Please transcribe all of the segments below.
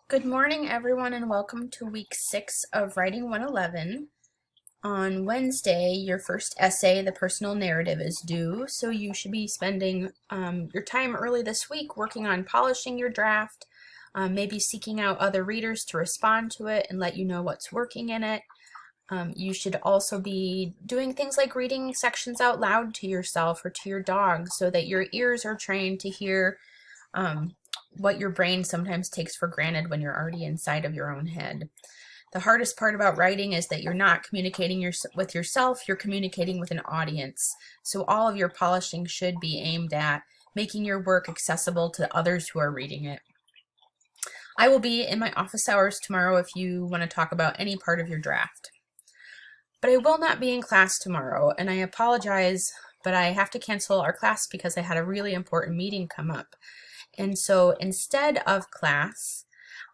Good morning, everyone, and welcome to week 6 of Writing 111. On Wednesday, your first essay, the personal narrative, is due, so you should be spending your time early this week working on polishing your draft, maybe seeking out other readers to respond to it and let you know what's working in it. You should also be doing things like reading sections out loud to yourself or to your dog so that your ears are trained to hear what your brain sometimes takes for granted when you're already inside of your own head. The hardest part about writing is that you're not communicating with yourself, you're communicating with an audience. So all of your polishing should be aimed at making your work accessible to others who are reading it. I will be in my office hours tomorrow if you want to talk about any part of your draft. But I will not be in class tomorrow, and I apologize, but I have to cancel our class because I had a really important meeting come up. And so instead of class,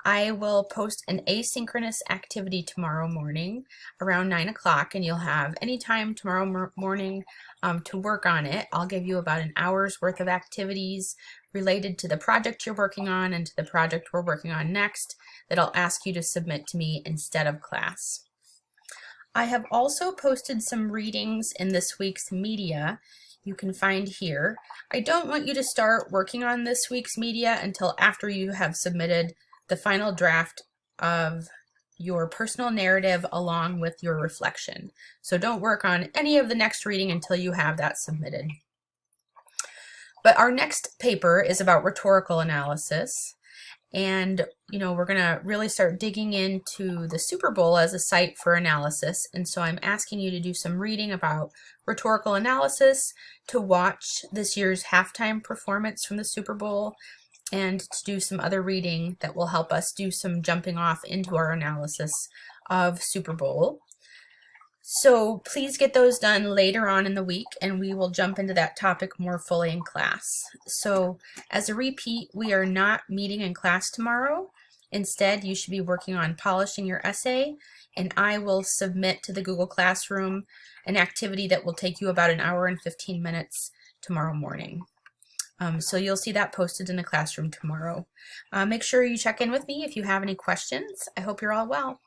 I will post an asynchronous activity tomorrow morning around 9 o'clock, and you'll have any time tomorrow morning to work on it. I'll give you about an hour's worth of activities related to the project you're working on and to the project we're working on next that I'll ask you to submit to me instead of class. I have also posted some readings in this week's media you can find here. I don't want you to start working on this week's media until after you have submitted the final draft of your personal narrative along with your reflection. So don't work on any of the next reading until you have that submitted. But our next paper is about rhetorical analysis. And, we're going to really start digging into the Super Bowl as a site for analysis. And so I'm asking you to do some reading about rhetorical analysis, to watch this year's halftime performance from the Super Bowl, and to do some other reading that will help us do some jumping off into our analysis of Super Bowl. So please get those done later on in the week, and we will jump into that topic more fully in class. So as a repeat, we are not meeting in class tomorrow. Instead, you should be working on polishing your essay, and I will submit to the Google Classroom an activity that will take you about an hour and 15 minutes tomorrow morning. So you'll see that posted in the classroom tomorrow. Make sure you check in with me if you have any questions. I hope you're all well.